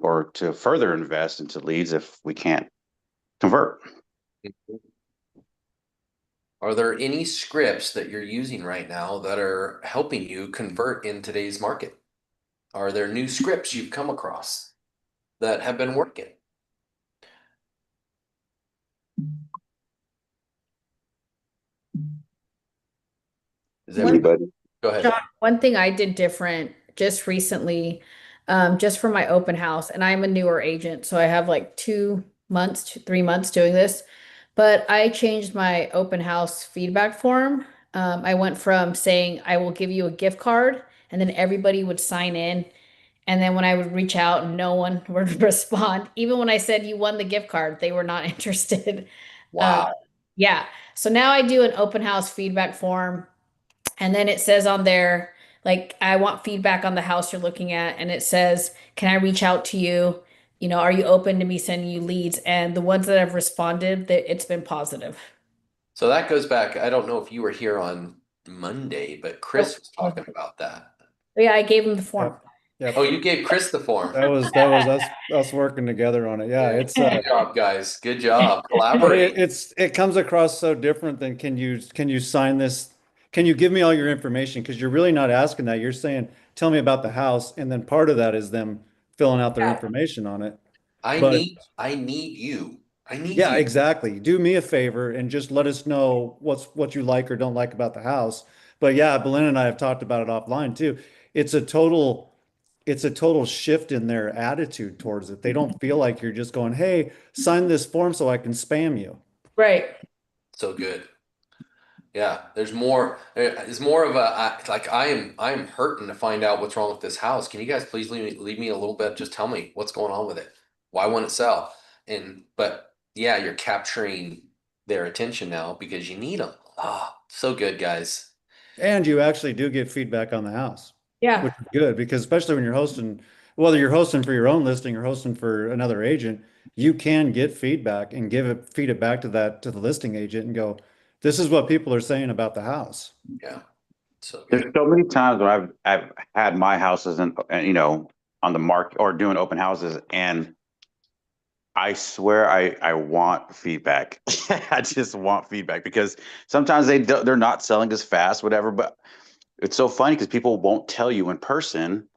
or to further invest into leads if we can't convert. Are there any scripts that you're using right now that are helping you convert in today's market? Are there new scripts you've come across that have been working? Is everybody? Go ahead. Shawn, one thing I did different just recently, just for my open house, and I'm a newer agent, so I have like 2 months, 3 months doing this, but I changed my open house feedback form. I went from saying I will give you a gift card, and then everybody would sign in. And then when I would reach out, no one would respond. Even when I said you won the gift card, they were not interested. Uh, Wow. yeah. So now I do an open house feedback form. And then it says on there, like, I want feedback on the house you're looking at. And it says, can I reach out to you? You know, are you open to me sending you leads? And the ones that have responded, that it's been positive. So that goes back. I don't know if you were here on Monday, but Oh, Chris was talking about that. yeah, I gave him the form. Yep. Yep. Oh, you gave Chris the form. That was us working together on it. Yeah, it's Good job, guys. Good job. but Collaborate. it comes across so different than can you sign this? Can you give me all your information? Because you're really not asking that. You're saying, tell me about the house, and then part of that is them filling out their Yeah. information on it. I But need I need you. I need yeah, you. exactly. Do me a favor and just let us know what you like or don't like about the house. But yeah, Belinda and I have talked about it offline too. It's a total it's a total shift in their attitude towards it. They don't feel like you're just going, "Hey, sign this form so I can spam you." Right. So good. Yeah, there's more. It's more of like I am hurting to find out what's wrong with this house. Can you guys please leave me a little bit? Just tell me what's going on with it. Why won't it sell? And but yeah, you're capturing their attention now because you need them. Oh, so good, guys. And you actually do get feedback on the house, Yeah. which is good because especially when you're hosting, whether you're hosting for your own listing or hosting for another agent, you can get feedback and feed it back to to the listing agent and go, this is what people are saying about the house. Yeah, so There's good. so many times when I've had my houses and on the market or doing open houses, and I swear I want feedback. I just want feedback because sometimes they're not selling as fast, whatever. But it's so funny because people won't tell you in person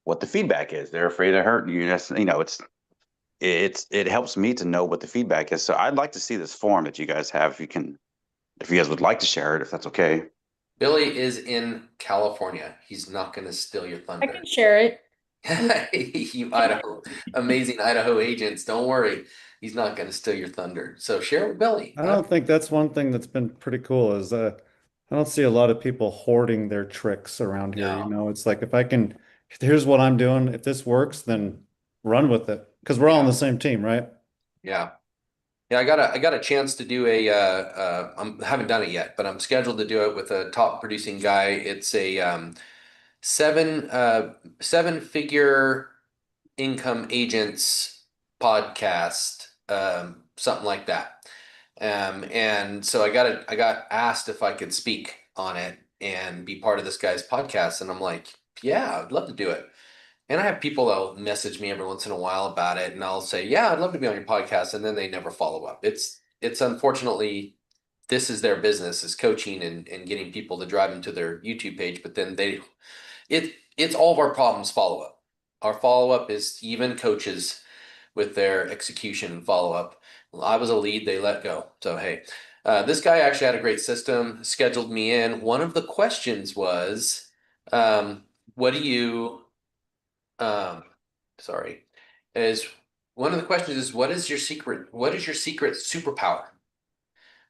what the feedback is. They're afraid of hurting you. It helps me to know what the feedback is. So I'd like to see this form that you guys have. If you guys would like to share it, if that's okay. Billy is in California. He's not going to steal your I thunder. can share it. You Idaho, amazing Idaho agents. Don't worry. He's not going to steal your thunder. So share with Billy. I don't think that's one thing that's been pretty cool is I don't see a lot of people hoarding their tricks around here. You No. know, it's like if I can, here's what I'm doing. If this works, then run with it because we're all on Yeah. the same team, right? Yeah. Yeah, I got a chance to do I haven't done it yet, but I'm scheduled to do it with a top producing guy. It's a seven figure income agents podcast, something like that. And so I got asked if I could speak on it and be part of this guy's podcast, and I'm like, yeah, I'd love to do it. And I have people that'll message me every once in a while about it, and I'll say, "Yeah, I'd love to be on your podcast," and then they never follow up. It's unfortunately this is their business is coaching and getting people to drive them to their YouTube page, but then it's all of our problems follow up. Our follow up is even coaches with their execution and follow up. I was a lead, they let go. So hey, this guy actually had a great system, scheduled me in. One of the questions was, what do you um, sorry, is one of the questions is what is your secret? What is your secret superpower?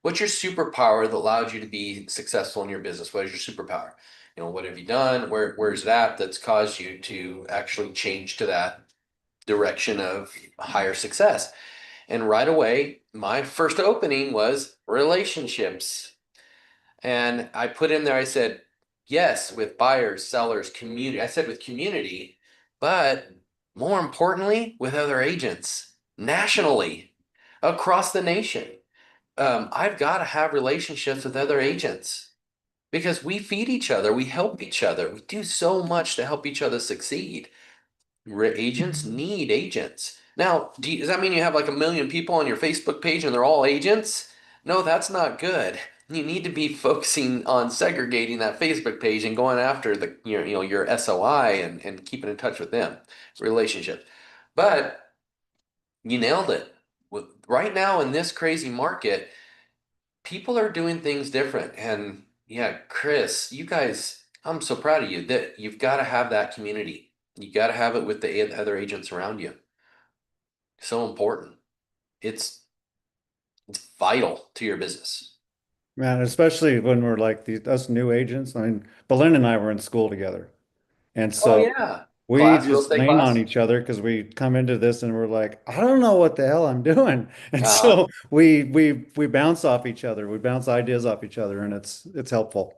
What's your superpower that allowed you to be successful in your business? What is your superpower? You know, what have you done? Where's that that's caused you to actually change to that direction of higher success? And right away, my first opening was relationships. And I put in there, I said, yes, with buyers, sellers, community. I said with community, but more importantly, with other agents nationally across the nation. I've got to have relationships with other agents because we feed each other, we help each other, we do so much to help each other succeed. Agents need agents. Now, does that mean you have like 1 million people on your Facebook page and they're all agents? No, that's not good. You need to be focusing on segregating that Facebook page and going after your SOI and keeping in touch with them, relationship. But you nailed it. Right now in this crazy market, people are doing things different. And yeah, Chris, you guys, I'm so proud of you that you've got to have that community. You got to have it with the other agents around you. So important. It's vital to your business. Man, especially when we're like us new agents. I mean, Belinda and I were in school together. And Oh so yeah. we Class, real just estate lean on class. each other because we come into this and we're like, I don't know what the hell I'm doing. And Uh-huh. so we bounce off each other. We bounce ideas off each other, and it's helpful.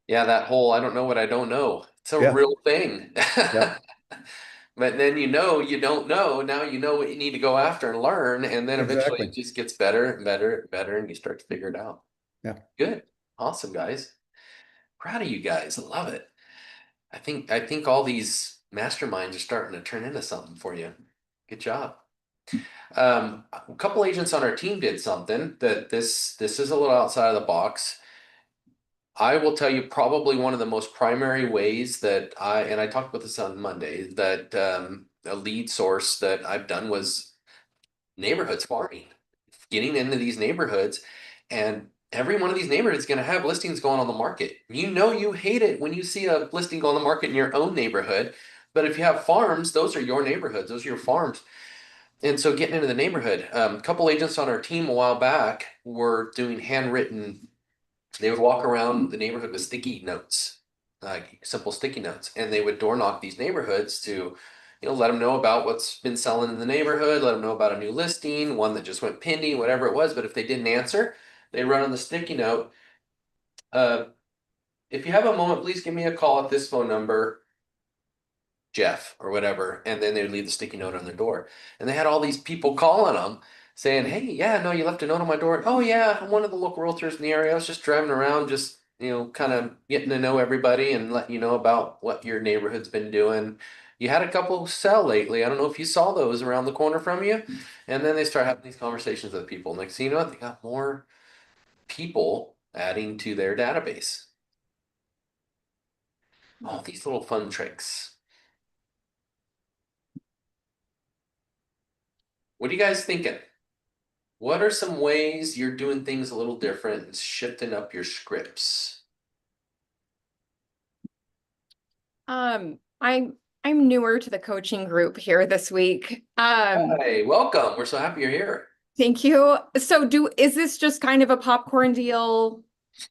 Yeah, that whole I don't know what I don't know. It's a Yeah. real thing. Yep. But then you don't know. Now you know what you need to go after and learn, and then eventually Exactly. it just gets better and better and better, and you start to figure it out. Yeah. Good. Awesome, guys. Proud of you guys. I love it. I think all these masterminds are starting to turn into something for you. Good job. A couple agents on our team did something that this is a little outside of the box. I will tell you probably one of the most primary ways that I talked about this on Monday, that a lead source that I've done was neighborhoods farming, getting into these neighborhoods, and every one of these neighborhoods is going to have listings going on the market. You know, you hate it when you see a listing go on the market in your own neighborhood, but if you have farms, those are your neighborhoods, those are your farms. And so getting into the neighborhood, a couple agents on our team a while back were doing handwritten. They would walk around the neighborhood with sticky notes, like simple sticky notes, and they would door knock these neighborhoods to, let them know about what's been selling in the neighborhood, let them know about a new listing, one that just went pending, whatever it was. But if they didn't answer, they run on the sticky note. Uh, if you have a moment, please give me a call at this phone number, Jeff, or whatever. And then they would leave the sticky note on their door. And they had all these people calling them saying, hey, yeah, no, you left a note on my door. Oh, yeah, I'm one of the local realtors in the area. I was just driving around, just, kind of getting to know everybody and letting you know about what your neighborhood's been doing. You had a couple sell lately. I don't know if you saw those around the corner from you. And then they start having these conversations with people. Next thing you know, they got more people adding to their database. All these little fun tricks. What are you guys thinking? What are some ways you're doing things a little different and shifting up your scripts? I'm newer to the coaching group here this week. Hey, welcome. We're so happy you're here. Thank you. So is this just kind of a popcorn deal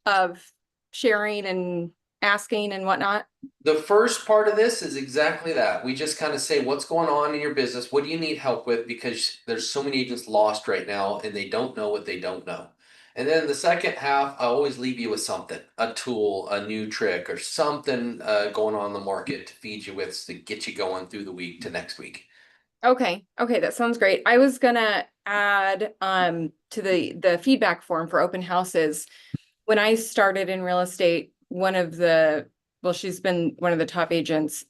of sharing and asking and whatnot? The first part of this is exactly that. We just kind of say, what's going on in your business? What do you need help with? Because there's so many agents lost right now and they don't know what they don't know. And then the second half, I always leave you with something, a tool, a new trick, or something going on in the market to feed you with to get you going through the week to next week. Okay, that sounds great. I was gonna add to the feedback form for open houses. When I started in real estate, she's been one of the top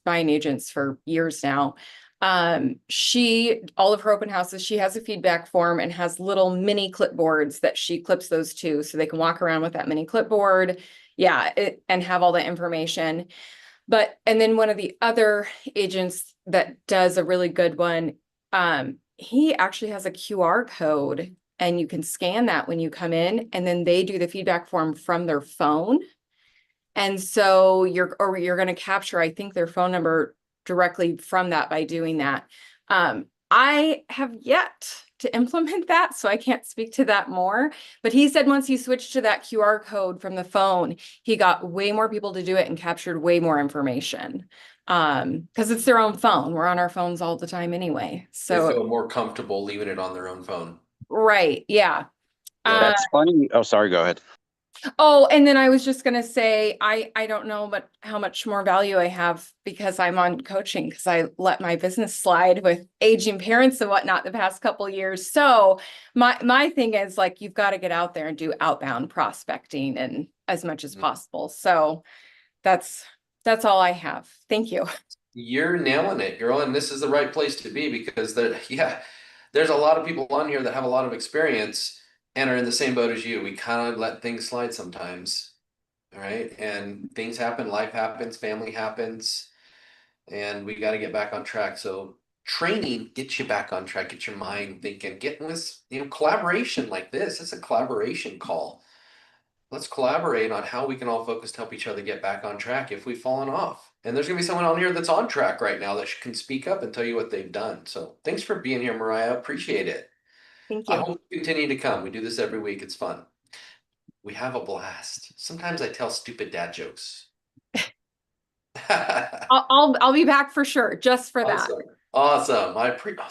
buying agents for years now. All of her open houses, she has a feedback form and has little mini clipboards that she clips those to so they can walk around with that mini clipboard. Yeah, and have all the information. And then one of the other agents that does a really good one, he actually has a QR code and you can scan that when you come in, and then they do the feedback form from their phone. And so you're going to capture, I think, their phone number directly from that by doing that. I have yet to implement that, so I can't speak to that more. But he said once he switched to that QR code from the phone, he got way more people to do it and captured way more information. Because it's their own phone. We're on our phones all the time anyway. They So feel more comfortable leaving it on their own phone. right, yeah. That's funny. Oh, sorry. Go ahead. Oh, and then I was just gonna say, I don't know, but how much more value I have because I'm on coaching because I let my business slide with aging parents and whatnot the past couple years. So my thing is like you've got to get out there and do outbound prospecting and as much as possible. So that's all I have. Thank you. You're nailing it, girl, and this is the right place to be because there's a lot of people on here that have a lot of experience and are in the same boat as you. We kind of let things slide sometimes, all right? And things happen, life happens, family happens, and we got to get back on track. So training gets you back on track, get your mind thinking, getting this, collaboration like this. It's a collaboration call. Let's collaborate on how we can all focus to help each other get back on track if we've fallen off. And there's gonna be someone on here that's on track right now that can speak up and tell you what they've done. So thanks for being here, Mariah. Appreciate it. Thank I you. hope you continue to come. We do this every week. It's fun. We have a blast. Sometimes I tell stupid dad jokes. I'll be back for sure, just for that. Awesome.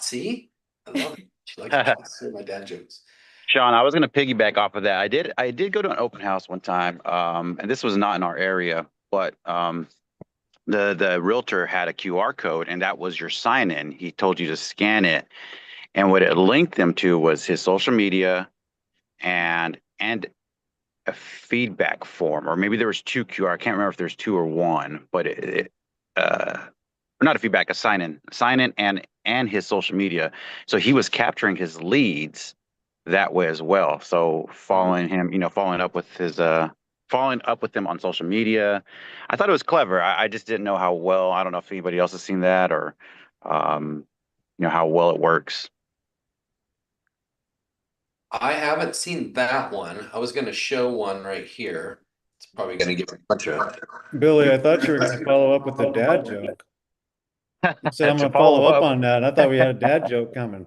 See, I love it. She likes to hear my dad jokes. Shawn, I was going to piggyback off of that. I did go to an open house one time, and this was not in our area, but the realtor had a QR code, and that was your sign in. He told you to scan it, and what it linked them to was his social media and a feedback form, or maybe there was two QR. I can't remember if there's two or one, but not a feedback, a sign in, and his social media. So he was capturing his leads that way as well. So following him, following up with him on social media. I thought it was clever. I just didn't know how well. I don't know if anybody else has seen that or, how well it works. I haven't seen that one. I was going to show one right here. It's probably going to get a bunch of. Billy, I thought you were going to follow up with the dad joke. You said I'm To going to follow up up. on that. I thought we had a dad joke coming.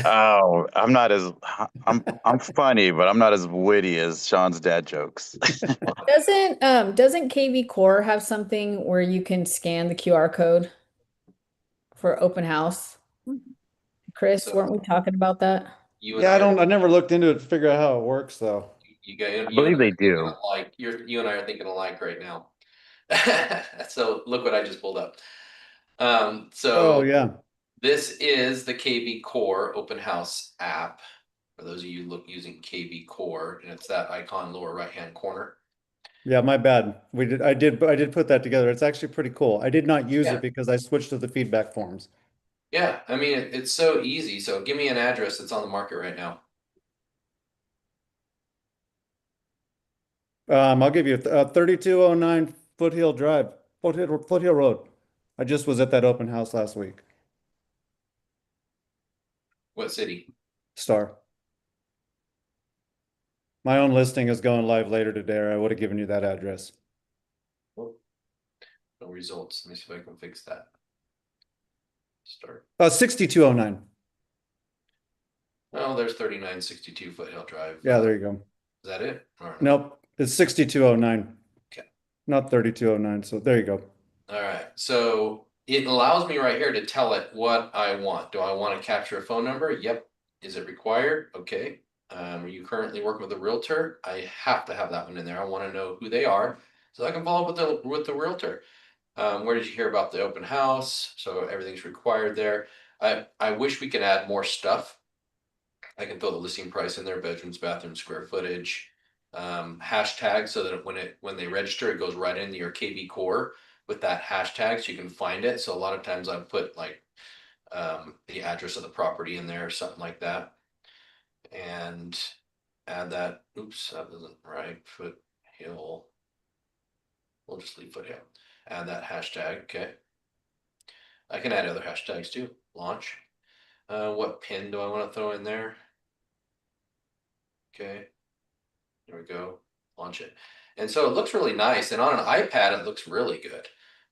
Oh, I'm funny, but I'm not as witty as Shawn's dad jokes. Doesn't KV Core have something where you can scan the QR code for open house? Chris, So weren't we talking about that? you and Yeah, I, I never looked into it to figure out how it works though. I believe they do. you and I are thinking alike right now. So look what I just pulled up. Oh So yeah. this is the KV Core open house app. For those of you using KV Core, and it's that icon lower right hand corner. Yeah, my bad. I did put that together. It's actually pretty cool. I did not use Yeah. it because I switched to the feedback forms. Yeah, I mean it's so easy. So give me an address that's on the market right now. I'll give you 3209 Foothill Drive, Foothill Road. I just was at that open house last week. What city? Star. My own listing is going live later today, or I would have given you that address. No results. Let me see if I can fix that. Start. 6209. Oh, there's 3962 Foothill Drive. Yeah, there you go. Is that it? Or no? Nope, it's 6209. Okay. Not 3209. So there you go. All right. So it allows me right here to tell it what I want. Do I want to capture a phone number? Yep. Is it required? Okay. Are you currently working with a realtor? I have to have that one in there. I want to know who they are so I can follow up with the realtor. Where did you hear about the open house? So everything's required there. I wish we could add more stuff. I can throw the listing price in there, bedrooms, bathrooms, square footage, hashtag so that when they register, it goes right into your KV Core with that hashtag so you can find it. So a lot of times I put like the address of the property in there or something like that. And add that. Oops, that wasn't right. Foothill. We'll just leave Foothill. Add that hashtag. Okay. I can add other hashtags too. Launch. What pin do I want to throw in there? Okay. There we go. Launch it. And so it looks really nice. And on an iPad, it looks really good.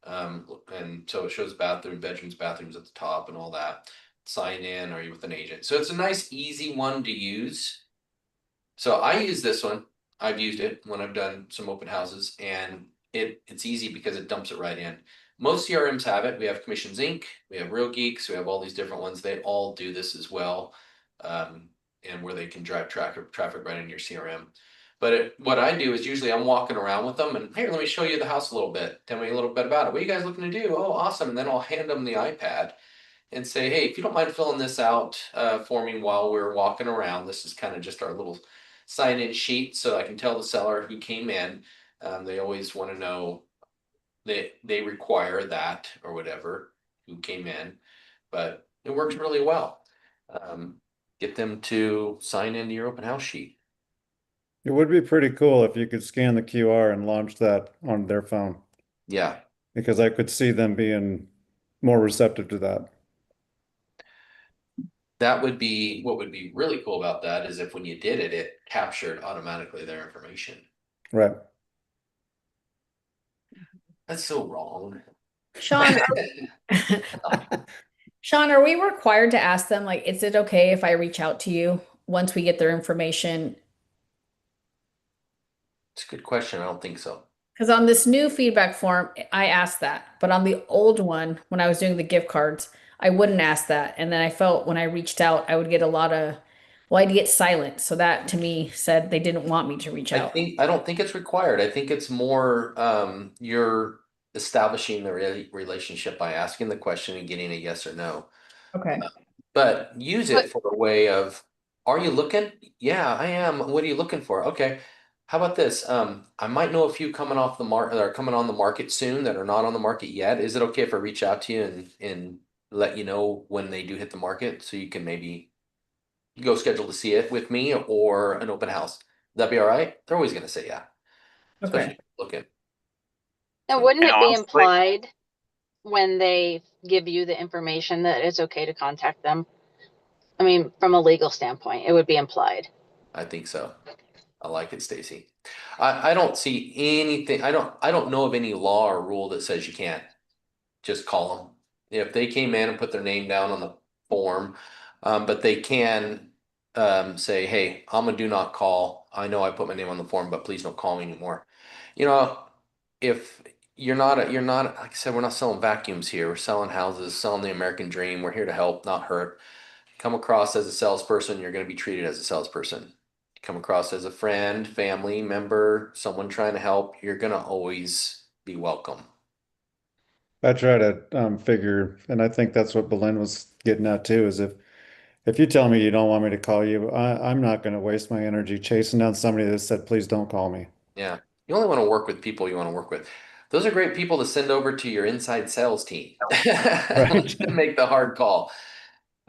And so it shows bedrooms, bathrooms at the top and all that. Sign in, are you with an agent? So it's a nice, easy one to use. So I use this one. I've used it when I've done some open houses, and it's easy because it dumps it right in. Most CRMs have it. We have Commissions Inc., we have Real Geeks, we have all these different ones. They all do this as well, and where they can drive traffic right in your CRM. But what I do is usually I'm walking around with them and, hey, let me show you the house a little bit. Tell me a little bit about it. What are you guys looking to do? Oh, awesome. And then I'll hand them the iPad and say, hey, if you don't mind filling this out for me while we're walking around, this is kind of just our little sign-in sheet so I can tell the seller who came in. They always want to know they require that or whatever, who came in, but it works really well. Get them to sign into your open house sheet. It would be pretty cool if you could scan the QR and launch that on their phone, Yeah, because I could see them being more receptive to that. that would be, what would be really cool about that is if when you did it, it captured automatically their information. Right. That's so wrong. Shawn, Shawn, are we required to ask them, like, is it okay if I reach out to you once we get their information? It's a good question. I don't think so. Because on this new feedback form, I asked that, but on the old one, when I was doing the gift cards, I wouldn't ask that. And then I felt when I reached out, I would get a lot of, well, I'd get silent. So that to me said they didn't want me to reach out. I don't think it's required. I think it's more you're establishing the relationship by asking the question and getting a yes or no. Okay. But use it for a way of, are you looking? Yeah, I am. What are you looking for? Okay. How about this? I might know a few coming off the market that are coming on the market soon that are not on the market yet. Is it okay if I reach out to you and let you know when they do hit the market so you can maybe go schedule to see it with me or an open house? That'd be all right? They're always gonna say yeah, especially Okay. if you're looking. Now, wouldn't And it be honestly, implied when they give you the information that it's okay to contact them? I mean, from a legal standpoint, it would be implied. I think so. I like it, Stacy. I don't see anything. I don't know of any law or rule that says you can't just call them. If they came in and put their name down on the form, but they can say, hey, I'm a do not call. I know I put my name on the form, but please don't call me anymore. You know, if you're not, like I said, we're not selling vacuums here. We're selling houses, selling the American dream. We're here to help, not hurt. Come across as a salesperson, you're going to be treated as a salesperson. Come across as a friend, family member, someone trying to help, you're going to always be welcome. I try to figure, and I think that's what Belen was getting at too, is if you tell me you don't want me to call you, I'm not going to waste my energy chasing down somebody that said, please don't call me. Yeah. You only want to work with people you want to work with. Those are great people to send over to your inside sales team. Right. To make the hard call.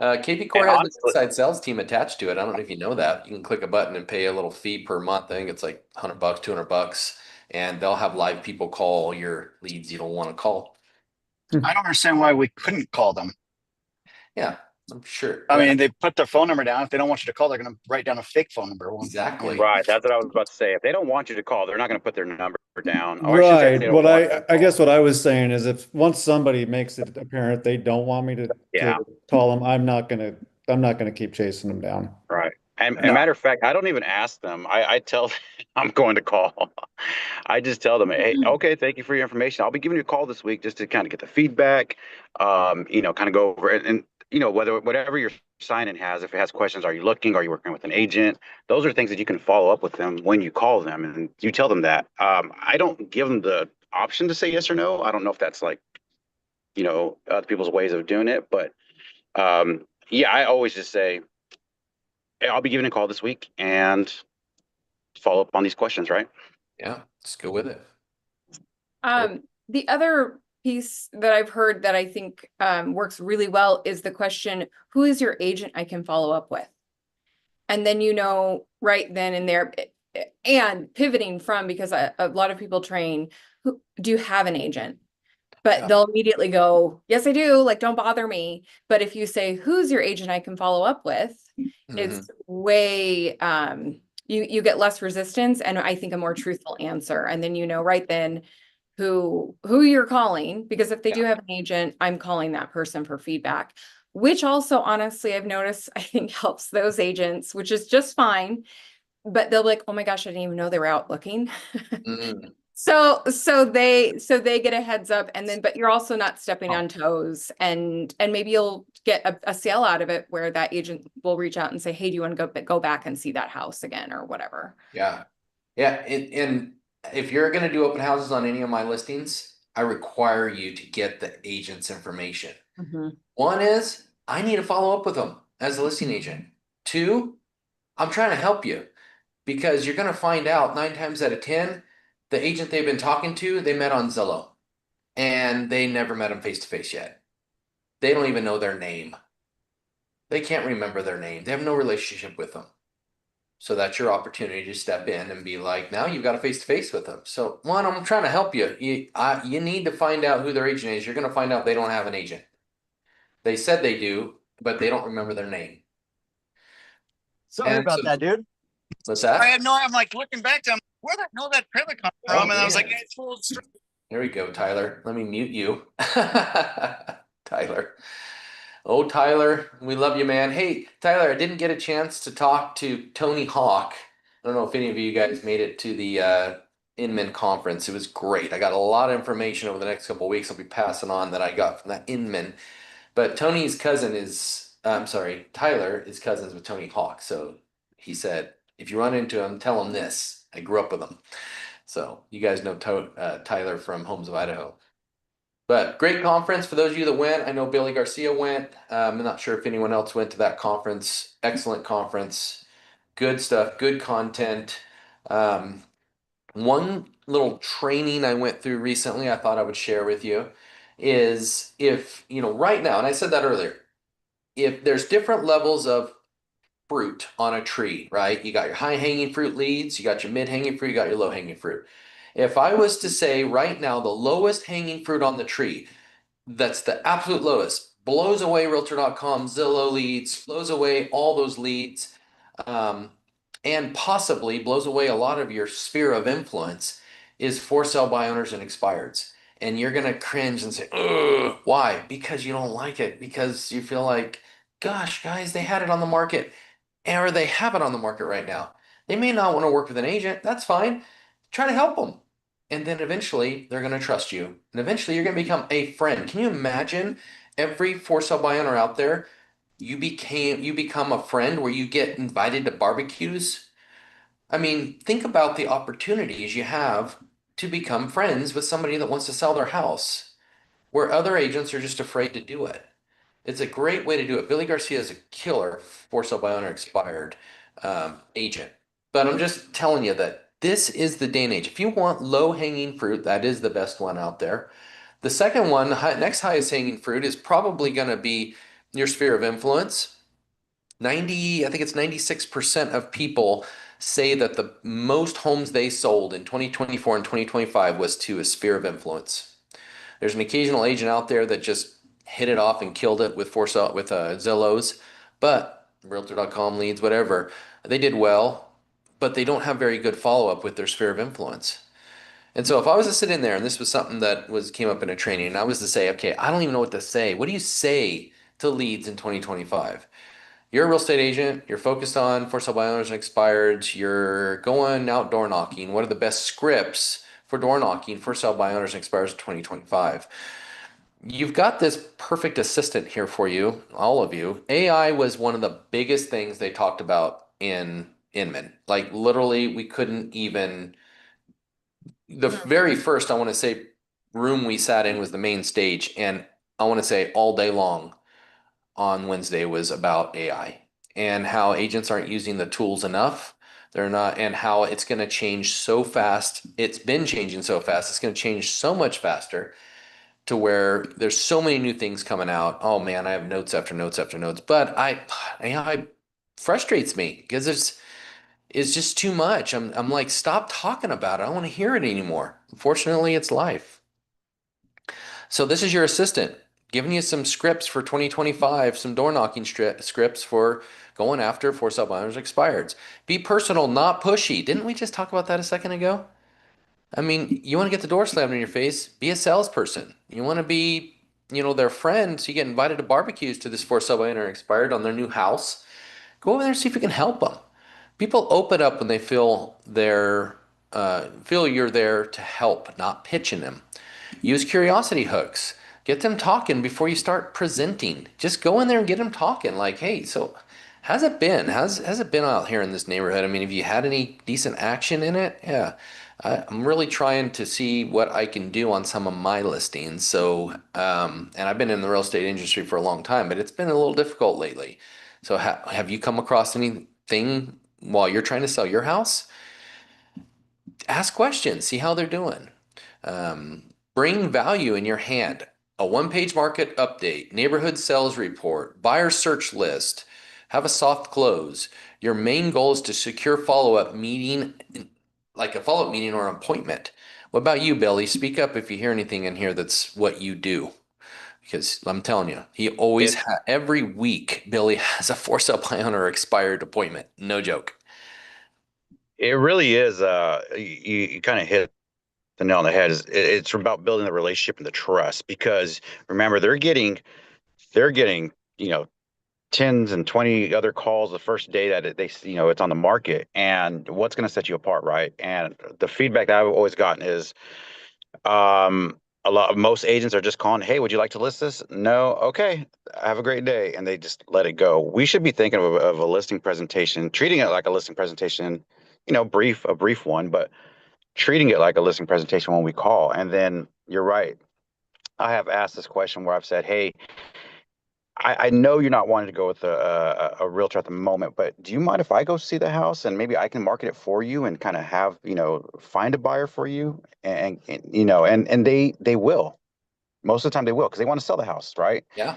KP Core and has an honestly, inside sales team attached to it. I don't know if you know that. You can click a button and pay a little fee per month. I think it's like $100, $200, and they'll have live people call your leads you don't want to call. I don't understand why we couldn't call them. Yeah, I'm sure. I mean, they put their phone number down. If they don't want you to call, they're going to write down a fake phone number. Exactly. right, that's what I was about to say. If they don't want you to call, they're not going to put their number down. Or I should say, if they Right. don't What want you to I call. guess what I was saying is if once somebody makes it apparent they don't want me to Yeah. call them, I'm not gonna keep chasing them down. Right. And No. matter of fact, I don't even ask them. I tell them I'm going to call. I just tell them, hey, okay, thank you for your information. I'll be giving you a call this week just to kind of get the feedback, kind of go over it. And whatever your sign-in has, if it has questions, are you looking? Are you working with an agent? Those are things that you can follow up with them when you call them and you tell them that. I don't give them the option to say yes or no. I don't know if that's like, other people's ways of doing it, but yeah, I always just say, I'll be giving a call this week and follow up on these questions, right? Yeah, let's go with it. The other piece that I've heard that I think works really well is the question, who is your agent I can follow up with? And then right then and there, and pivoting from, because a lot of people train, do you have an agent? But Yeah. they'll immediately go, yes, I do, like, don't bother me. But if you say, who's your agent I can follow up with, it's way, you get less resistance and I think a more truthful answer. And then right then who you're calling, because if they do have an agent, I'm calling that person for feedback, which also honestly I've noticed I think helps those agents, which is just fine. But they'll be like, oh my gosh, I didn't even know they were out looking. Mhm. So they get a heads up, and then, but you're also not stepping on toes, and maybe you'll get a sale out of it where that agent will reach out and say, hey, do you want to go back and see that house again or whatever? Yeah. Yeah. And if you're going to do open houses on any of my listings, I require you to get the agent's information. One is I need to follow up with them as a listing agent. Two, I'm trying to help you because you're going to find out 9 times out of 10, the agent they've been talking to, they met on Zillow. and they never met them face to face yet. They don't even know their name. They can't remember their name. They have no relationship with them. So that's your opportunity to step in and be like, now you've got a face to face with them. So one, I'm trying to help you. You need to find out who their agent is. You're going to find out they don't have an agent. They said they do, but they don't remember their name. Sorry about that, dude. What's that? I had no. I'm like looking back to him. Where the hell that trailer come from? And I was like, man. it's full of straight. There we go, Tyler. Let me mute you. Tyler. Oh, Tyler, we love you, man. Hey, Tyler, I didn't get a chance to talk to Tony Hawk. I don't know if any of you guys made it to the Inman conference. It was great. I got a lot of information over the next couple of weeks I'll be passing on that I got from that Inman. But Tony's cousin is, I'm sorry, Tyler is cousins with Tony Hawk. So he said, if you run into him, tell him this. I grew up with him. So you guys know Tyler from Homes of Idaho. But great conference for those of you that went. I know Billy Garcia went. I'm not sure if anyone else went to that conference. Excellent conference. Good stuff, good content. One little training I went through recently I thought I would share with you is if, right now, and I said that earlier, if there's different levels of fruit on a tree, right? You got your high hanging fruit leads, you got your mid hanging fruit, you got your low hanging fruit. If I was to say right now, the lowest hanging fruit on the tree, that's the absolute lowest, blows away Realtor.com, Zillow leads, blows away all those leads, and possibly blows away a lot of your sphere of influence, is for sale by owners and expireds. And you're going to cringe and say, ugh, why? Because you don't like it, because you feel like, gosh, guys, they had it on the market, or they have it on the market right now. They may not want to work with an agent. That's fine. Try to help them. And then eventually they're going to trust you. And eventually you're going to become a friend. Can you imagine every for sale by owner out there? You become a friend where you get invited to barbecues. I mean, think about the opportunities you have to become friends with somebody that wants to sell their house, where other agents are just afraid to do it. It's a great way to do it. Billy Garcia is a killer for sale by owner expired agent. But I'm just telling you that this is the day and age. If you want low hanging fruit, that is the best one out there. The second one, next highest hanging fruit, is probably going to be your sphere of influence. I think it's 96% of people say that the most homes they sold in 2024 and 2025 was to a sphere of influence. There's an occasional agent out there that just hit it off and killed it with Zillows, but Realtor.com leads, whatever, they did well, but they don't have very good follow up with their sphere of influence. And so if I was to sit in there, and this was something that came up in a training, and I was to say, okay, I don't even know what to say. What do you say to leads in 2025? You're a real estate agent. You're focused on for sale by owners and expireds. You're going out door knocking. What are the best scripts for door knocking for sale by owners and expireds in 2025? You've got this perfect assistant here for you, all of you. AI was one of the biggest things they talked about in Inman. Like literally, we couldn't even. The very first, I want to say, room we sat in was the main stage, and I want to say all day long on Wednesday was about AI and how agents aren't using the tools enough. They're not, and how it's going to change so fast. It's been changing so fast. It's going to change so much faster to where there's so many new things coming out. Oh man, I have notes after notes after notes, but AI frustrates me because it's just too much. I'm like, stop talking about it. I don't want to hear it anymore. Unfortunately, it's life. So this is your assistant giving you some scripts for 2025, some door knocking scripts for going after for sale by owners expireds. Be personal, not pushy. Didn't we just talk about that a second ago? I mean, you want to get the door slammed in your face, be a salesperson. You want to be, their friend, so you get invited to barbecues to this for sale by owner expired on their new house. Go over there and see if you can help them. People open up when they feel you're there to help, not pitching them. Use curiosity hooks. Get them talking before you start presenting. Just go in there and get them talking. Like, hey, so how's it been? How's it been out here in this neighborhood? I mean, have you had any decent action in it? Yeah. I'm really trying to see what I can do on some of my listings. So, and I've been in the real estate industry for a long time, but it's been a little difficult lately. So have you come across anything while you're trying to sell your house? Ask questions, see how they're doing. Bring value in your hand. A one-page market update, neighborhood sales report, buyer search list, have a soft close. Your main goal is to secure follow-up meeting, like a follow-up meeting or an appointment. What about you, Billy? Speak up if you hear anything in here that's what you do. Because I'm telling you, he always every week, Billy has a for sale by owner expired appointment. No joke. It really is. You kind of hit the nail on the head. It's about building the relationship and the trust, because remember, they're getting, you know, tens and 20 other calls the first day that they, it's on the market. And what's going to set you apart, right? And the feedback that I've always gotten is, most agents are just calling, hey, would you like to list this? No. Okay. Have a great day. And they just let it go. We should be thinking of a listing presentation, treating it like a listing presentation, a brief one, but treating it like a listing presentation when we call. And then you're right. I have asked this question where I've said, hey, I know you're not wanting to go with a realtor at the moment, but do you mind if I go see the house and maybe I can market it for you and kind of have, find a buyer for you? And they will. Most of the time they will, because they want to sell the house, right? Yeah.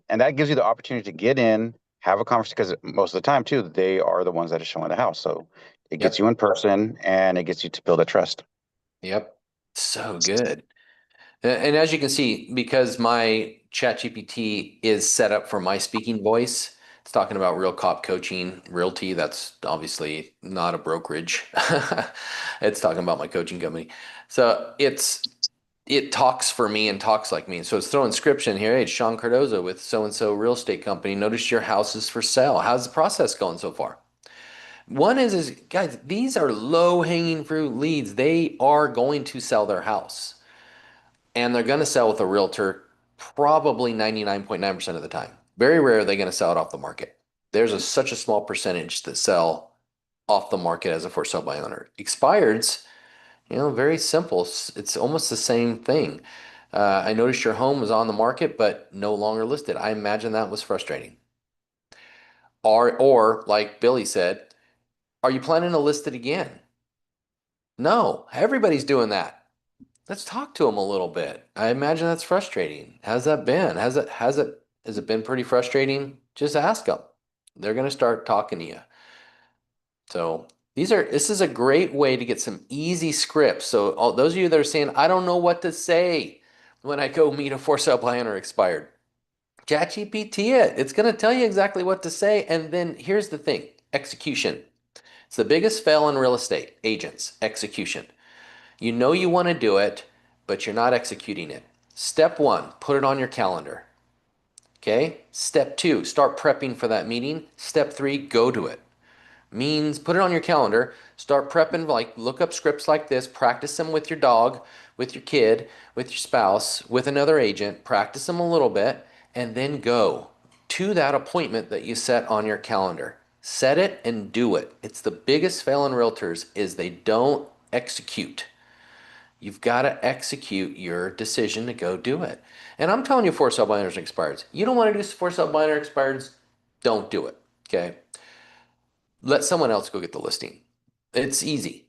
And that gives you the opportunity to get in, have a conversation, because most of the time too, they are the ones that are showing the house. So it gets Yep. you in person and it gets you to build a trust. Yep. So good. And as you can see, because my ChatGPT is set up for my speaking voice, it's talking about real cop coaching, realty. That's obviously not a brokerage. It's talking about my coaching company. So it talks for me and talks like me. So it's throwing scripts in here. Hey, it's Shawn Cardoza with so-and-so real estate company. Notice your house is for sale. How's the process going so far? One is guys, these are low-hanging fruit leads. They are going to sell their house. And they're going to sell with a realtor probably 99.9% of the time. Very rare are they going to sell it off the market. There's such a small percentage that sell off the market as a for sale by owner. Expireds, very simple. It's almost the same thing. I noticed your home was on the market, but no longer listed. I imagine that was frustrating. Or like Billy said, are you planning to list it again? No, everybody's doing that. Let's talk to them a little bit. I imagine that's frustrating. How's that been? Has it been pretty frustrating? Just ask them. They're going to start talking to you. So this is a great way to get some easy scripts. So all those of you that are saying, I don't know what to say when I go meet a for sale by owner expired, ChatGPT it. It's going to tell you exactly what to say. And then here's the thing, execution. It's the biggest fail in real estate, agents, execution. You know you want to do it, but you're not executing it. Step one, put it on your calendar. Okay? Step two, start prepping for that meeting. Step three, go to it. Means put it on your calendar, start prepping, like look up scripts like this, practice them with your dog, with your kid, with your spouse, with another agent, practice them a little bit, and then go to that appointment that you set on your calendar. Set it and do it. It's the biggest fail in realtors is they don't execute. You've got to execute your decision to go do it. And I'm telling you, for sale by owners and expireds. You don't want to do for sale by owner expireds, don't do it. Okay. Let someone else go get the listing. It's easy.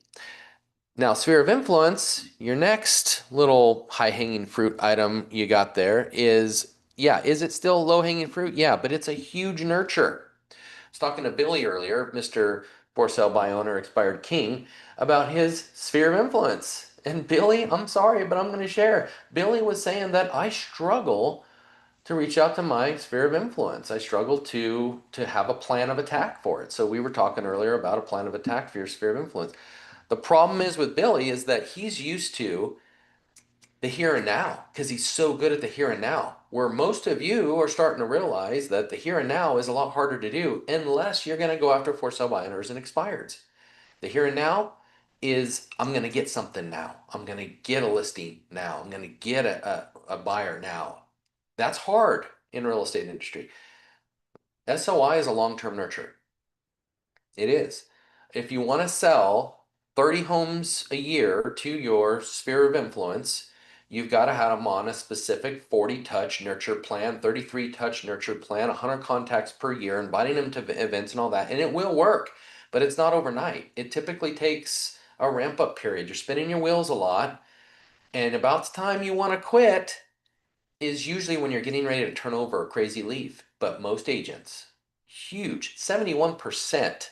Now, sphere of influence, your next little high-hanging fruit item you got there is, is it still low-hanging fruit? Yeah, but it's a huge nurture. I was talking to Billy earlier, Mr. For Sale by Owner Expired King, about his sphere of influence. And Billy, I'm sorry, but I'm going to share. Billy was saying that I struggle to reach out to my sphere of influence. I struggle to have a plan of attack for it. So we were talking earlier about a plan of attack for your sphere of influence. The problem is with Billy is that he's used to the here and now because he's so good at the here and now, where most of you are starting to realize that the here and now is a lot harder to do unless you're going to go after for sale by owners and expireds. The here and now is I'm going to get something now. I'm going to get a listing now. I'm going to get a buyer now. That's hard in real estate industry. SOI is a long-term nurture. It is. If you want to sell 30 homes a year to your sphere of influence, you've got to have them on a specific 40 touch nurture plan, 33 touch nurture plan, 100 contacts per year, inviting them to events and all that. And it will work, but it's not overnight. It typically takes a ramp up period. You're spinning your wheels a lot. And about the time you want to quit is usually when you're getting ready to turn over a crazy leaf. But most agents, huge, 71%.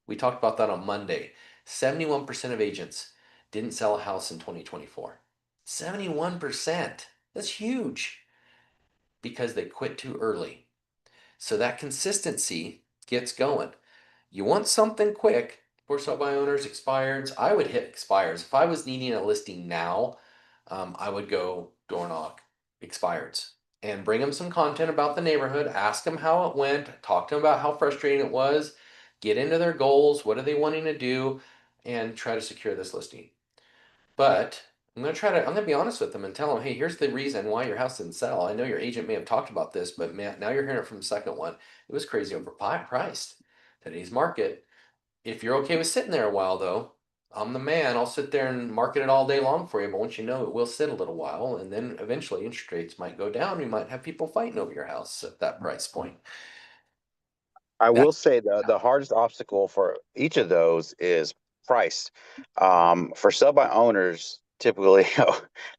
We talked about that on Monday. 71% of agents didn't sell a house in 2024. 71%. That's huge because they quit too early. So that consistency gets going. You want something quick for sell by owners, expireds. I would hit expireds. If I was needing a listing now, I would go door knock expireds and bring them some content about the neighborhood. Ask them how it went. Talk to them about how frustrating it was. Get into their goals. What are they wanting to do? And try to secure this listing. But I'm gonna be honest with them and tell them, hey, here's the reason why your house didn't sell. I know your agent may have talked about this, but man, now you're hearing it from the second one. It was crazy overpriced. Today's market. If you're okay with sitting there a while though, I'm the man. I'll sit there and market it all day long for you. But once you know it will sit a little while, and then eventually interest rates might go down. You might have people fighting over your house at that price point. I will That's say the hardest obstacle for each of those is price. For sell by owners, typically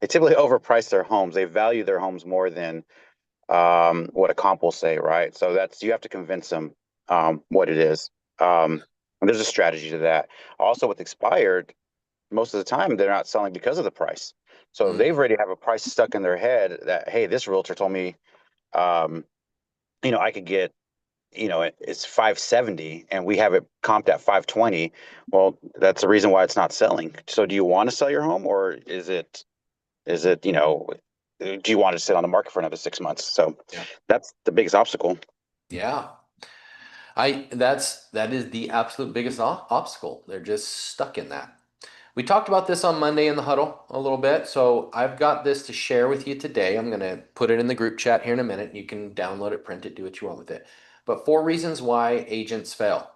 they typically overprice their homes. They value their homes more than what a comp will say, right? So that's you have to convince them what it is. And there's a strategy to that. Also, with expired, most of the time they're not selling because of the price. So they've already have a price stuck in their head that hey, this realtor told me, um, I could get it's 570 and we have it comped at 520. Well, that's the reason why it's not selling. So do you want to sell your home, or is it do you want to sit on the market for another 6 months? So yeah. that's the biggest obstacle. Yeah. That is the absolute biggest obstacle. They're just stuck in that. We talked about this on Monday in the huddle a little bit, so I've got this to share with you today. I'm going to put it in the group chat here in a minute. You can download it, print it, do what you want with it. But 4 reasons why agents fail.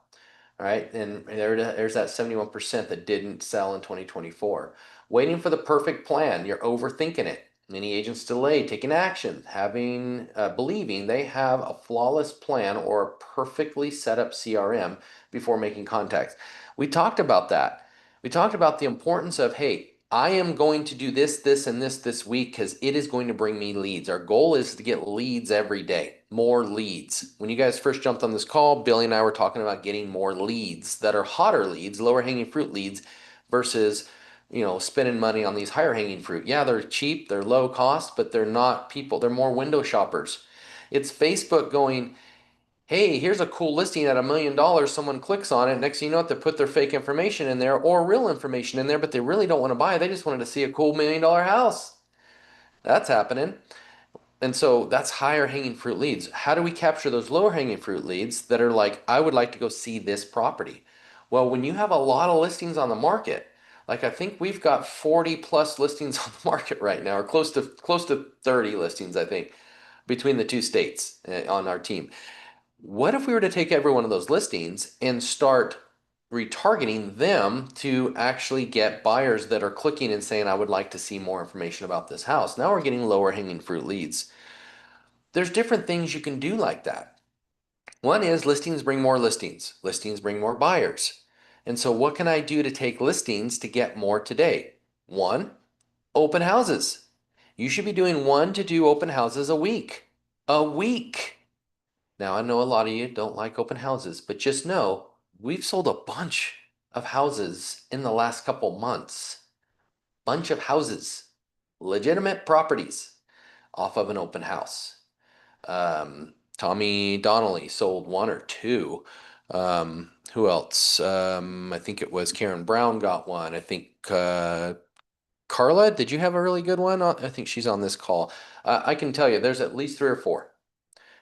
All right, and there's that 71% that didn't sell in 2024. Waiting for the perfect plan. You're overthinking it. Many agents delay taking action, believing they have a flawless plan or a perfectly set up CRM before making contacts. We talked about that. We talked about the importance of, hey, I am going to do this, this, and this week because it is going to bring me leads. Our goal is to get leads every day, more leads. When you guys first jumped on this call, Billy and I were talking about getting more leads that are hotter leads, lower hanging fruit leads versus spending money on these higher hanging fruit. Yeah, they're cheap, they're low cost, but they're not people. They're more window shoppers. It's Facebook going, hey, here's a cool listing at $1 million. Someone clicks on it. Next thing you know, they put their fake information in there or real information in there, but they really don't want to buy it. They just wanted to see a cool $1 million house. That's happening. And so that's higher hanging fruit leads. How do we capture those lower hanging fruit leads that are like, I would like to go see this property? Well, when you have a lot of listings on the market, like I think we've got 40 plus listings on the market right now, or close to 30 listings, I think, between the two states on our team. What if we were to take every one of those listings and start retargeting them to actually get buyers that are clicking and saying, I would like to see more information about this house? Now we're getting lower hanging fruit leads. There's different things you can do like that. One is listings bring more listings. Listings bring more buyers. And so what can I do to take listings to get more today? One, open houses. You should be doing 1 to 2 open houses a week. A week. Now, I know a lot of you don't like open houses, but just know we've sold a bunch of houses in the last couple months. Bunch of houses, legitimate properties off of an open house. Tommy Donnelly sold 1 or 2. Who else? I think it was Karen Brown got one. I think Carla, did you have a really good one? I think she's on this call. I can tell you there's at least 3 or 4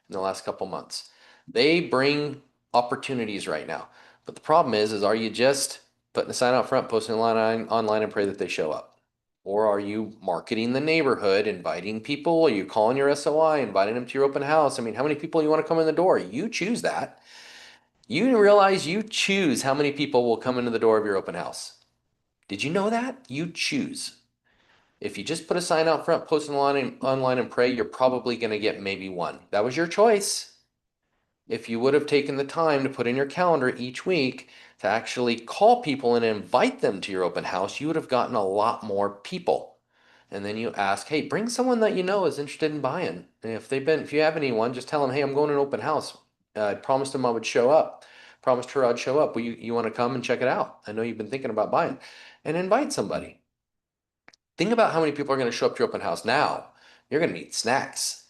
in the last couple months. They bring opportunities right now. But the problem is are you just putting a sign out front, posting online and pray that they show up? Or are you marketing the neighborhood, inviting people? Are you calling your SOI, inviting them to your open house? I mean, how many people you want to come in the door? You choose that. You realize you choose how many people will come into the door of your open house. Did you know that? You choose. If you just put a sign out front, post online and pray, you're probably going to get maybe 1. That was your choice. If you would have taken the time to put in your calendar each week to actually call people and invite them to your open house, you would have gotten a lot more people. And then you ask, hey, bring someone that you know is interested in buying. And if you have anyone, just tell them, hey, I'm going to an open house. I promised them I would show up. Promised her I'd show up. Well, you want to come and check it out? I know you've been thinking about buying, and invite somebody. Think about how many people are going to show up to your open house now. You're going to need snacks.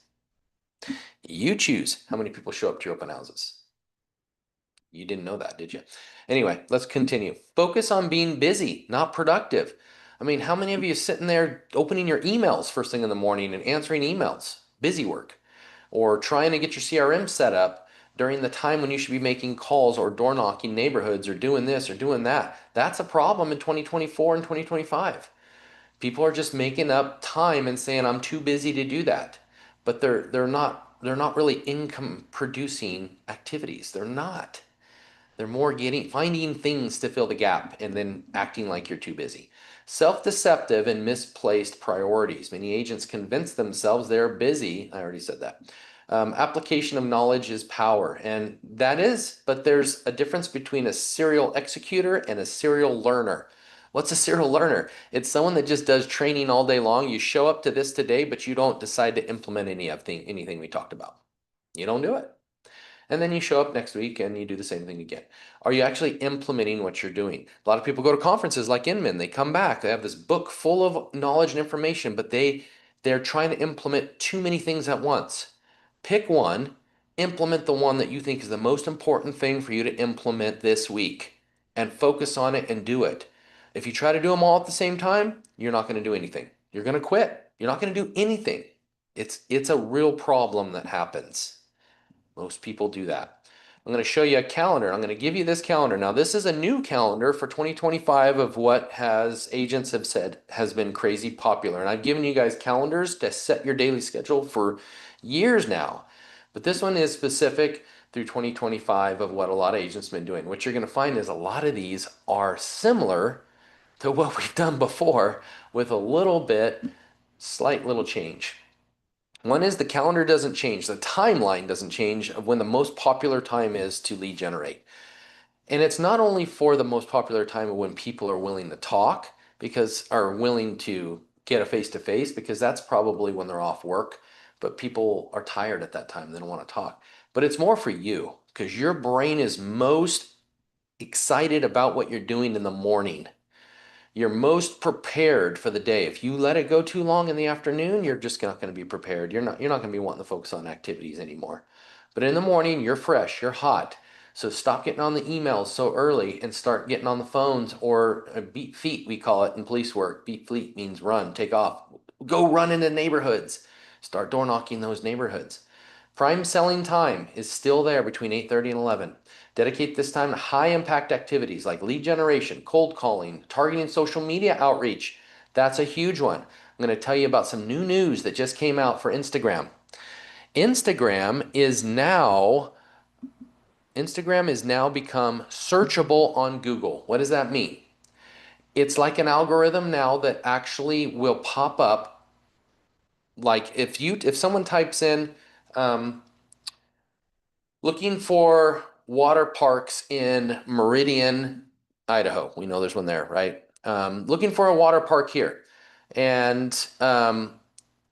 You choose how many people show up to your open houses. You didn't know that, did you? Anyway, let's continue. Focus on being busy, not productive. I mean, how many of you are sitting there opening your emails first thing in the morning and answering emails? Busy work. Or trying to get your CRM set up during the time when you should be making calls or door knocking neighborhoods or doing this or doing that. That's a problem in 2024 and 2025. People are just making up time and saying, I'm too busy to do that. But they're not really income producing activities. They're not. They're more finding things to fill the gap and then acting like you're too busy. Self-deceptive and misplaced priorities. Many agents convince themselves they're busy. I already said that. Application of knowledge is power, and that is, but there's a difference between a serial executor and a serial learner. What's a serial learner? It's someone that just does training all day long. You show up to this today, but you don't decide to implement anything we talked about. You don't do it. And then you show up next week and you do the same thing again. Are you actually implementing what you're doing? A lot of people go to conferences like Inman. They come back. They have this book full of knowledge and information, but they're trying to implement too many things at once. Pick one, implement the one that you think is the most important thing for you to implement this week, and focus on it and do it. If you try to do them all at the same time, you're not going to do anything. You're going to quit. You're not going to do anything. It's a real problem that happens. Most people do that. I'm going to show you a calendar. I'm going to give you this calendar. Now, this is a new calendar for 2025 of what agents have said has been crazy popular. And I've given you guys calendars to set your daily schedule for years now. But this one is specific through 2025 of what a lot of agents have been doing. What you're going to find is a lot of these are similar to what we've done before with a slight little change. One is the calendar doesn't change. The timeline doesn't change of when the most popular time is to lead generate. And it's not only for the most popular time of when people are willing to talk are willing to get a face-to-face, because that's probably when they're off work, but people are tired at that time. They don't want to talk. But it's more for you because your brain is most excited about what you're doing in the morning. You're most prepared for the day. If you let it go too long in the afternoon, you're just not going to be prepared. You're not going to be wanting to focus on activities anymore. But in the morning, you're fresh, you're hot. So stop getting on the emails so early and start getting on the phones, or beat feet, we call it in police work. Beat feet means run, take off. Go run into neighborhoods. Start door knocking those neighborhoods. Prime selling time is still there between 8:30 and 11. Dedicate this time to high impact activities like lead generation, cold calling, targeting social media outreach. That's a huge one. I'm going to tell you about some new news that just came out for Instagram. Instagram is now become searchable on Google. What does that mean? It's like an algorithm now that actually will pop up. Like if someone types in looking for water parks in Meridian, Idaho. We know there's one there, right? Looking for a water park here. And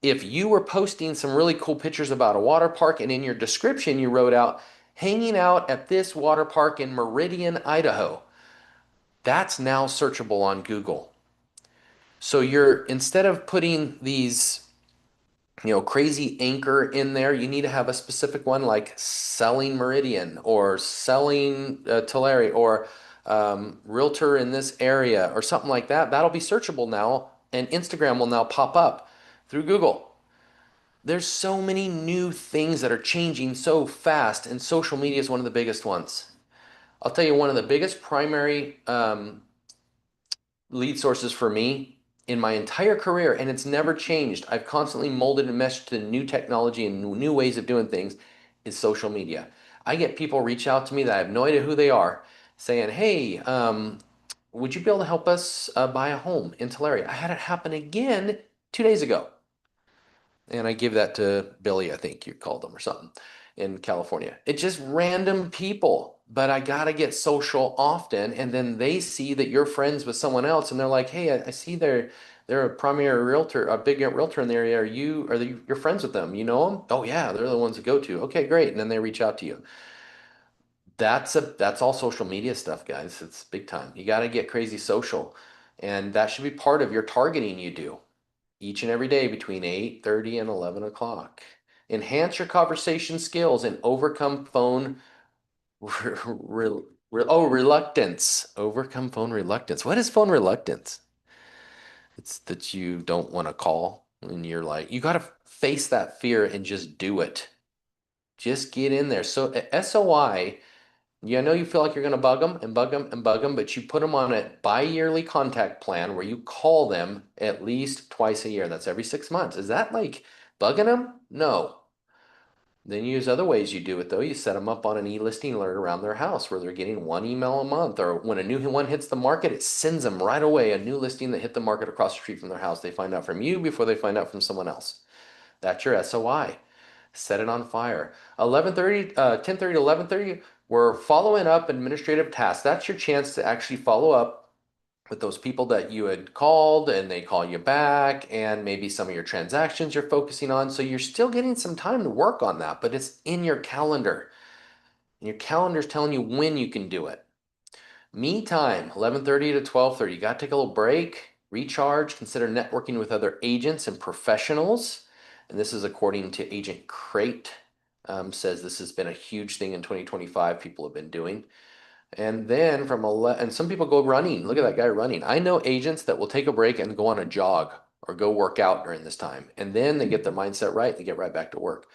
if you were posting some really cool pictures about a water park, and in your description you wrote out, hanging out at this water park in Meridian, Idaho, that's now searchable on Google. So instead of putting these crazy anchor in there, you need to have a specific one like selling Meridian or selling Tulare or realtor in this area or something like that. That'll be searchable now, and Instagram will now pop up through Google. There's so many new things that are changing so fast, and social media is one of the biggest ones. I'll tell you, one of the biggest primary lead sources for me in my entire career, and it's never changed. I've constantly molded and meshed to new technology and new ways of doing things, is social media. I get people reach out to me that I have no idea who they are, saying, hey, would you be able to help us buy a home in Tulare? I had it happen again 2 days ago. And I give that to Billy, I think you called him, or something, in California. It's just random people, but I got to get social often. And then they see that you're friends with someone else, and they're like, hey, I see They're a primary realtor, a big realtor in the area. You're friends with them? You know them? Oh yeah, they're the ones to go to. Okay, great. And then they reach out to you. That's all social media stuff, guys. It's big time. You got to get crazy social. And that should be part of your targeting you do each and every day between 8:30 and 11 o'clock. Enhance your conversation skills and overcome phone reluctance. Overcome phone reluctance. What is phone reluctance? It's that you don't want to call and you're like, you got to face that fear and just do it. Just get in there. So SOI, yeah, I know you feel like you're going to bug them and bug them and bug them, but you put them on a bi-yearly contact plan where you call them at least twice a year. That's every 6 months. Is that like bugging them? No. Then you use other ways you do it though. You set them up on an e-listing alert around their house where they're getting one email a month, or when a new one hits the market, it sends them right away a new listing that hit the market across the street from their house. They find out from you before they find out from someone else. That's your SOI. Set it on fire. 10:30 to 11:30, we're following up administrative tasks. That's your chance to actually follow up with those people that you had called and they call you back, and maybe some of your transactions you're focusing on. So you're still getting some time to work on that, but it's in your calendar. And your calendar is telling you when you can do it. Me time, 11:30 to 12:30. You got to take a little break, recharge, consider networking with other agents and professionals. And this is according to Agent Crate, says this has been a huge thing in 2025 people have been doing. And then and some people go running. Look at that guy running. I know agents that will take a break and go on a jog or go work out during this time. And then they get their mindset right, they get right back to work.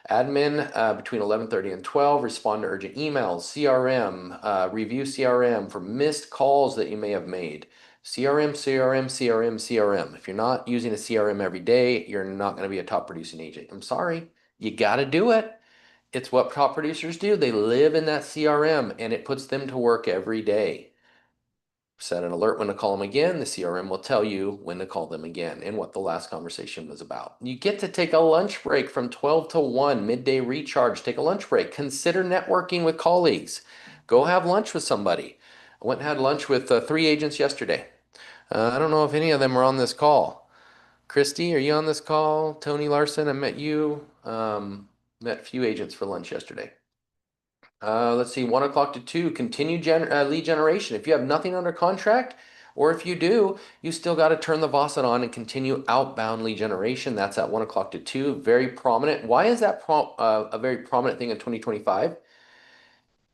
Admin between 11:30 and 12, respond to urgent emails, CRM, review CRM for missed calls that you may have made. CRM, CRM, CRM, CRM. If you're not using a CRM every day, you're not going to be a top producing agent. I'm sorry, you got to do it. It's what top producers do. They live in that CRM and it puts them to work every day. Set an alert when to call them again. The CRM will tell you when to call them again and what the last conversation was about. You get to take a lunch break from 12 to 1, midday recharge. Take a lunch break. Consider networking with colleagues. Go have lunch with somebody. I went and had lunch with 3 agents yesterday. I don't know if any of them are on this call. Christy, are you on this call? Tony Larson, I met you. Met a few agents for lunch yesterday. Let's see, 1 o'clock to 2, continue lead generation. If you have nothing under contract, or if you do, you still got to turn the faucet on and continue outbound lead generation. That's at 1 o'clock to 2, very prominent. Why is that a very prominent thing in 2025?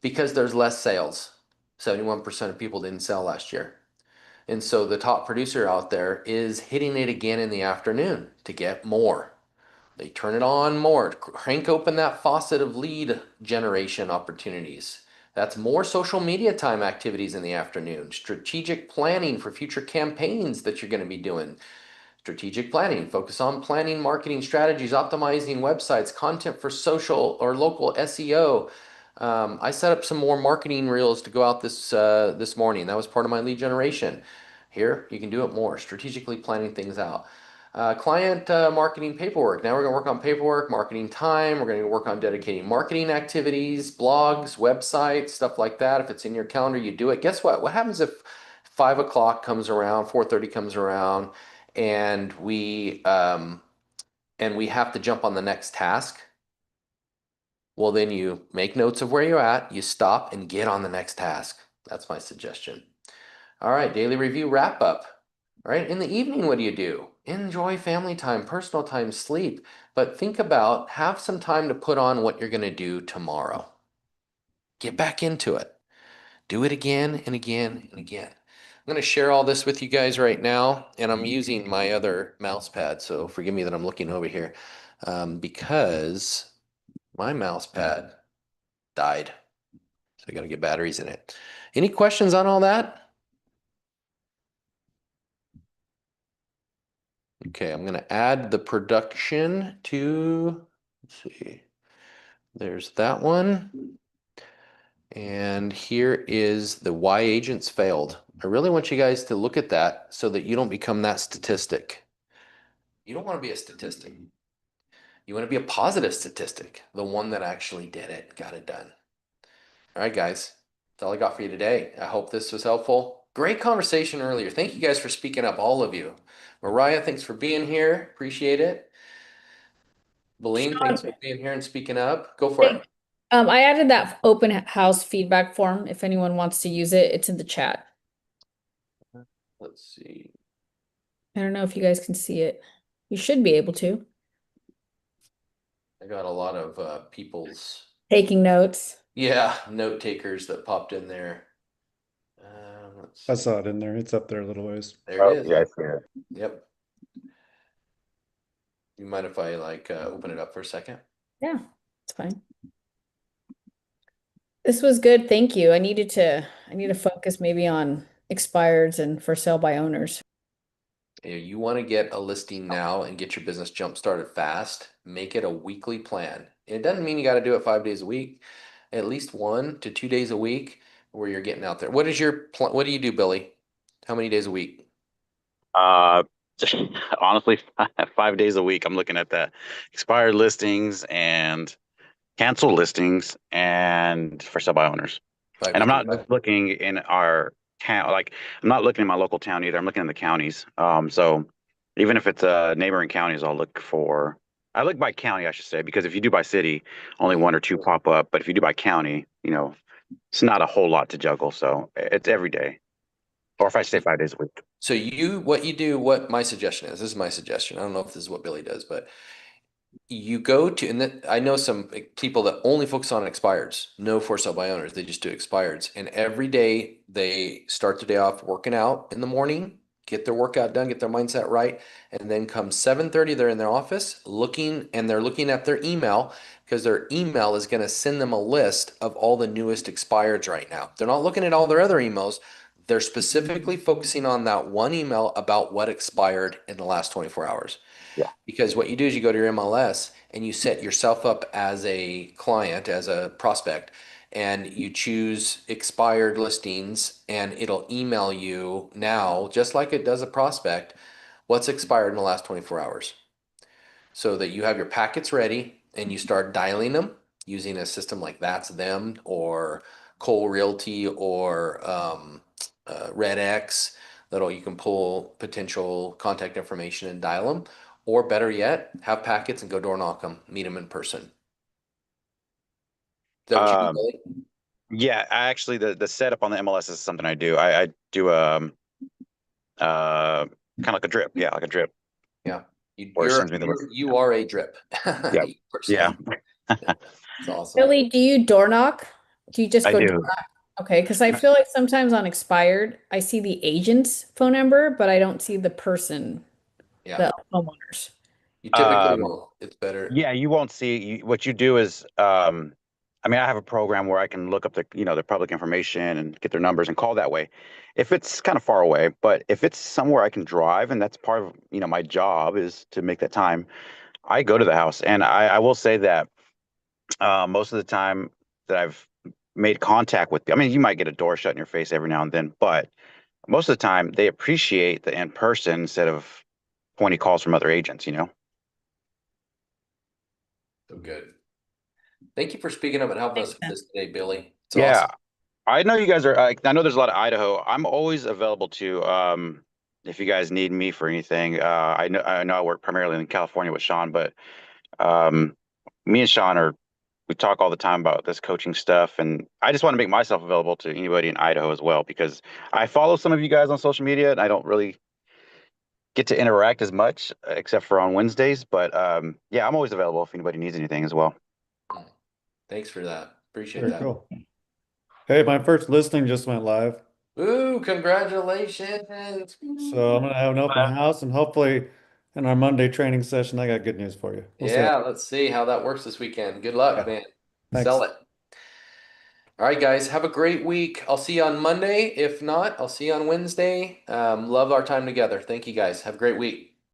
Because there's less sales. 71% of people didn't sell last year. And so the top producer out there is hitting it again in the afternoon to get more. They turn it on more, crank open that faucet of lead generation opportunities. That's more social media time activities in the afternoon, strategic planning for future campaigns that you're going to be doing. Strategic planning, focus on planning marketing strategies, optimizing websites, content for social or local SEO. I set up some more marketing reels to go out this morning. That was part of my lead generation. Here, you can do it more, strategically planning things out. Client marketing paperwork. Now we're going to work on paperwork, marketing time. We're going to work on dedicating marketing activities, blogs, websites, stuff like that. If it's in your calendar, you do it. Guess what? What happens if 5 o'clock comes around, 4:30 comes around, and we have to jump on the next task? Well, then you make notes of where you're at, you stop and get on the next task. That's my suggestion. All right, daily review wrap up. All right, in the evening, what do? Enjoy family time, personal time, sleep. But think about, have some time to put on what you're going to do tomorrow. Get back into it. Do it again and again and again. I'm going to share all this with you guys right now, and I'm using my other mouse pad, so forgive me that I'm looking over here, because my mouse pad died. So I got to get batteries in it. Any questions on all that? Okay, I'm going to add the production to, let's see, there's that one. And here is the why agents failed. I really want you guys to look at that so that you don't become that statistic. You don't want to be a statistic. You want to be a positive statistic, the one that actually did it, got it done. All right, guys, that's all I got for you today. I hope this was helpful. Great conversation earlier. Thank you guys for speaking up, all of you. Mariah, thanks for being here. Appreciate it. Beline, thanks for being here and speaking up. Go for it. I added that open house feedback form. If anyone wants to use it, it's in the chat. Let's see. I don't know if you guys can see it. You should be able to. I got a lot of people's, Taking notes. yeah, note takers that popped in there. Let's I see. saw it in there. It's up there a little ways. There it is. Yeah, I see it. Yep. You mind if I like open it up for a second? Yeah, it's fine. This was good. Thank you. I need to focus maybe on expireds and for sale by owners. You want to get a listing now and get your business jump started fast, make it a weekly plan. It doesn't mean you got to do it 5 days a week, at least 1 to 2 days a week where you're getting out there. What is your plan? What do you do, Billy? How many days a week? Uh, honestly, 5 days a week. I'm looking at that expired listings and cancel listings and for sale by owners. 5 And I'm days not a week. just looking in our town, like I'm not looking in my local town either. I'm looking in the counties. So even if it's neighboring counties, I look by county, I should say, because if you do by city, only 1 or 2 pop up. But if you do by county, it's not a whole lot to juggle. So it's every day. Or if I say 5 days a week. So what my suggestion is, this is my suggestion. I don't know if this is what Billy does, but you go to, and then I know some people that only focus on expireds, no for sale by owners. They just do expireds. And every day they start the day off working out in the morning, get their workout done, get their mindset right. And then come 7:30, they're in their office and they're looking at their email because their email is going to send them a list of all the newest expireds right now. They're not looking at all their other emails. They're specifically focusing on that one email about what expired in the last 24 hours. Yeah. Because what you do is you go to your MLS and you set yourself up as a client, as a prospect, and you choose expired listings, and it'll email you now, just like it does a prospect, what's expired in the last 24 hours. So that you have your packets ready and you start dialing them using a system like That's Them or Cole Realty or Red X. You can pull potential contact information and dial them. Or better yet, have packets and go door knock them, meet them in person. Is that what you do, Um, Billy? Yeah, I actually the setup on the MLS is something I do. I do kind of like a drip. Yeah, like a drip. Yeah. Or it sends me the list. You are a drip. Yeah. You Yeah, personally. It's awesome. Billy, do you door knock? Do you just I go door do. knock? Okay, because I feel like sometimes on expired, I see the agent's phone number, but I don't see the person, Yeah. the homeowners. You typically Um, won't. It's better. Yeah, you won't see what you do is I mean, I have a program where I can look up their public information and get their numbers and call that way. If it's kind of far away, but if it's somewhere I can drive and that's part of, my job is to make that time, I go to the house. And I will say that most of the time that I've made contact with, I mean, you might get a door shut in your face every now and then, but most of the time they appreciate the in person instead of pointy calls from other agents. So good. Thank you for speaking up and helping us with this today, Billy. It's Yeah, awesome. I know you guys are. I know there's a lot of Idaho. I'm always available to. If you guys need me for anything, I know I work primarily in California with Shawn, but um, me and Shawn we talk all the time about this coaching stuff, and I just want to make myself available to anybody in Idaho as well because I follow some of you guys on social media, and I don't really get to interact as much except for on Wednesdays. But yeah, I'm always available if anybody needs anything as well. Thanks for that. Appreciate Very that. cool. Hey, my first listing just went live. Ooh, congratulations. So I'm gonna have an open house and hopefully in our Monday training session, I got good news for you. We'll see. Yeah, let's see how that works this weekend. Good luck, Yeah. man. Thanks. Sell it. All right, guys, have a great week. I'll see you on Monday. If not, I'll see you on Wednesday. Love our time together. Thank you, guys. Have a great week.